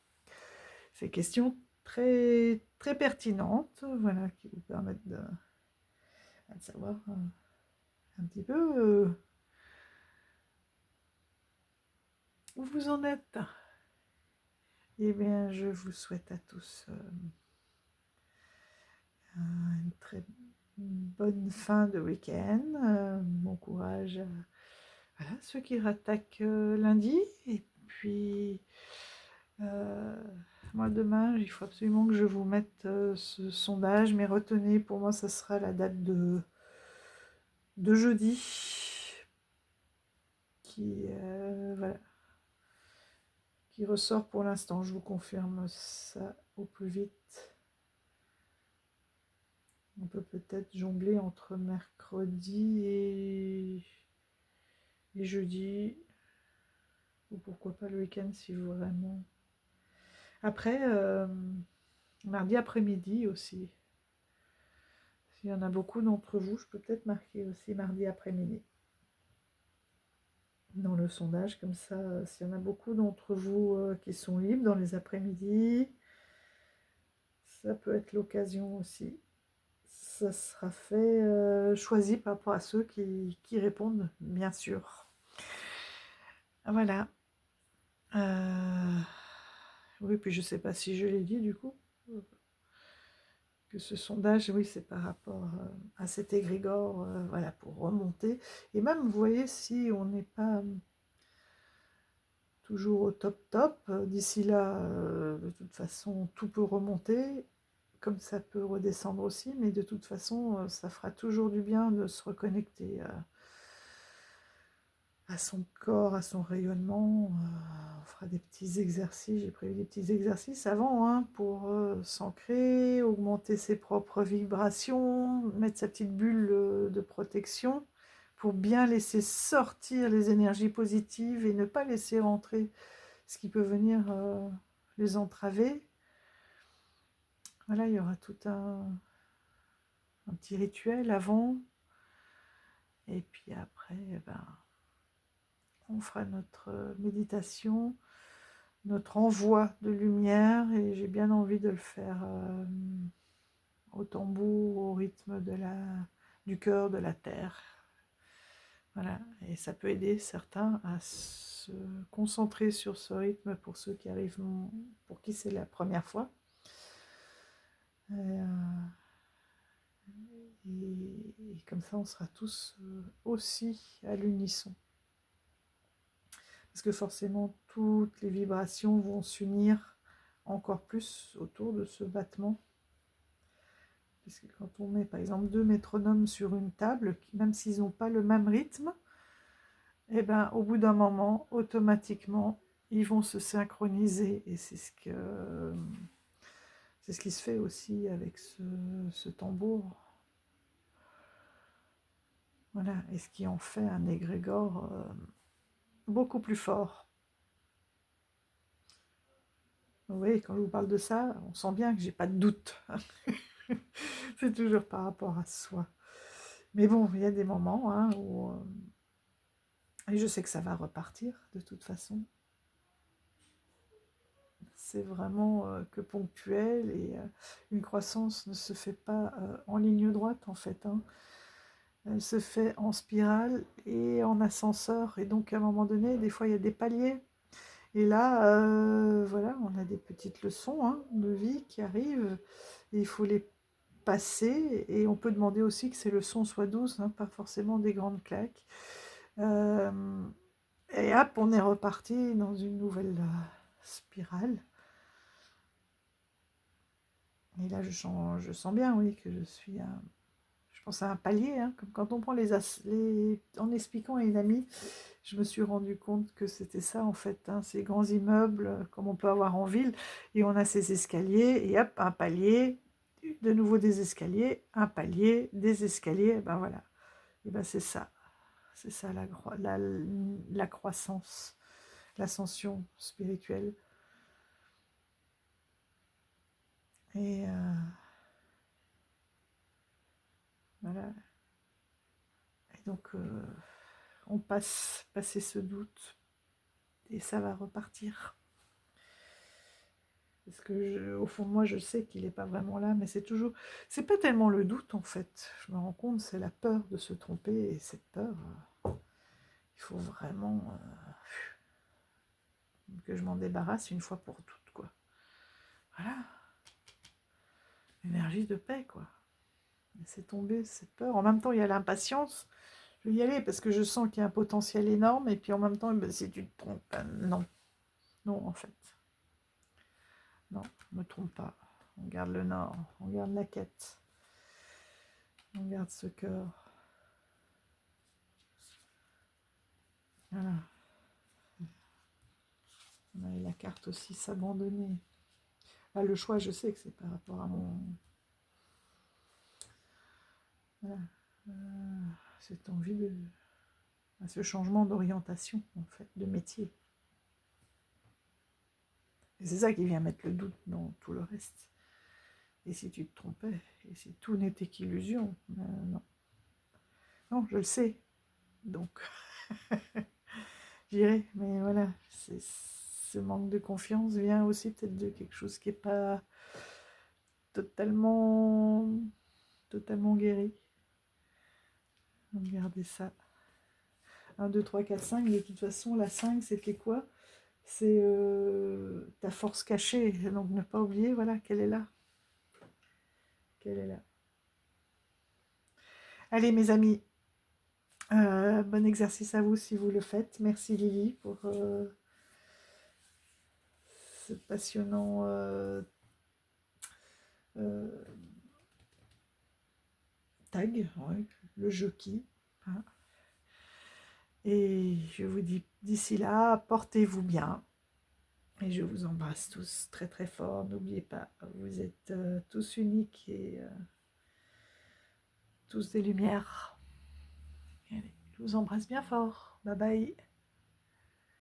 questions très, très pertinentes, voilà, qui vous permettent de savoir un petit peu où vous en êtes. Eh bien, je vous souhaite à tous une très bonne fin de week-end. Bon courage à voilà, ceux qui rattaquent lundi. Et puis, moi, demain, il faut absolument que je vous mette ce sondage. Mais retenez, pour moi, ça sera la date de jeudi. Voilà, qui ressort pour l'instant. Je vous confirme ça au plus vite. On peut peut-être jongler entre mercredi et jeudi, ou pourquoi pas le week-end si vraiment. Après, mardi après-midi aussi. S'il y en a beaucoup d'entre vous, je peux peut-être marquer aussi mardi après-midi dans le sondage, comme ça, s'il y en a beaucoup d'entre vous qui sont libres dans les après-midi, ça peut être l'occasion aussi. Ça sera fait, choisi par rapport à ceux qui répondent, bien sûr. Voilà. Oui, puis je ne sais pas si je l'ai dit du coup, que ce sondage, oui, c'est par rapport à cet égrégore, voilà, pour remonter. Et même, vous voyez, si on n'est pas toujours au top, d'ici là, de toute façon, tout peut remonter, comme ça peut redescendre aussi, mais de toute façon, ça fera toujours du bien de se reconnecter à son corps, à son rayonnement. On fera des petits exercices, j'ai prévu des petits exercices avant, hein, pour s'ancrer, augmenter ses propres vibrations, mettre sa petite bulle de protection, pour bien laisser sortir les énergies positives et ne pas laisser rentrer ce qui peut venir les entraver. Voilà, il y aura tout un petit rituel avant, et puis après, on fera notre méditation, notre envoi de lumière, et j'ai bien envie de le faire au tambour, au rythme du cœur, de la terre. Voilà, et ça peut aider certains à se concentrer sur ce rythme pour ceux qui arrivent, pour qui c'est la première fois. Et comme ça, on sera tous aussi à l'unisson. Parce que forcément, toutes les vibrations vont s'unir encore plus autour de ce battement. Parce que quand on met par exemple 2 métronomes sur une table, même s'ils n'ont pas le même rythme, eh ben, au bout d'un moment, automatiquement, ils vont se synchroniser. Et c'est ce qui se fait aussi avec ce tambour. Voilà, et ce qui en fait un égrégore beaucoup plus fort. Vous voyez, quand je vous parle de ça, on sent bien que j'ai pas de doute. C'est toujours par rapport à soi. Mais bon, il y a des moments hein, où... et je sais que ça va repartir, de toute façon. C'est vraiment que ponctuel, et une croissance ne se fait pas en ligne droite, en fait. Hein. Elle se fait en spirale et en ascenseur. Et donc, à un moment donné, des fois, il y a des paliers. Et là, voilà, on a des petites leçons hein, de vie qui arrivent. Et il faut les passer. Et on peut demander aussi que ces leçons soient douces, hein, pas forcément des grandes claques. Et hop, on est reparti dans une nouvelle spirale. Et là, je sens bien, oui, que je suis je pense à un palier, hein, comme quand on prend en expliquant à une amie, je me suis rendu compte que c'était ça, en fait, hein, ces grands immeubles, comme on peut avoir en ville, et on a ces escaliers, et hop, un palier, de nouveau des escaliers, un palier, des escaliers, et ben voilà. Et ben c'est ça la croissance, l'ascension spirituelle. Et voilà. Et donc, on passer ce doute, et ça va repartir. Parce que au fond de moi, je sais qu'il n'est pas vraiment là, mais c'est pas tellement le doute en fait. Je me rends compte, c'est la peur de se tromper, et cette peur, il faut vraiment que je m'en débarrasse une fois pour toutes, quoi. Voilà, énergie de paix, quoi. Laisser tomber cette peur. En même temps, il y a l'impatience. Je vais y aller parce que je sens qu'il y a un potentiel énorme, et puis en même temps, eh ben, si tu te trompes, non, non en fait. Non, ne me trompe pas. On garde le nord, on garde la quête. On garde ce cœur. Voilà. On a la carte aussi, s'abandonner. Ah, le choix, je sais que c'est par rapport à mon... Voilà. Cette envie à ce changement d'orientation, en fait, de métier. Et c'est ça qui vient mettre le doute dans tout le reste. Et si tu te trompais, et si tout n'était qu'illusion, non. Non, je le sais. Donc, j'irai. Mais voilà, ce manque de confiance vient aussi peut-être de quelque chose qui n'est pas totalement guéri. Regardez ça. 1, 2, 3, 4, 5. De toute façon, la 5, c'était quoi? C'est ta force cachée. Donc, ne pas oublier, voilà, qu'elle est là. Qu'elle est là. Allez, mes amis. Bon exercice à vous si vous le faites. Merci Lily pour ce passionnant tag, ouais, le jeu qui. Hein. Et je vous dis d'ici là, portez-vous bien. Et je vous embrasse tous très très fort. N'oubliez pas, vous êtes tous uniques et tous des lumières. Allez, je vous embrasse bien fort. Bye bye.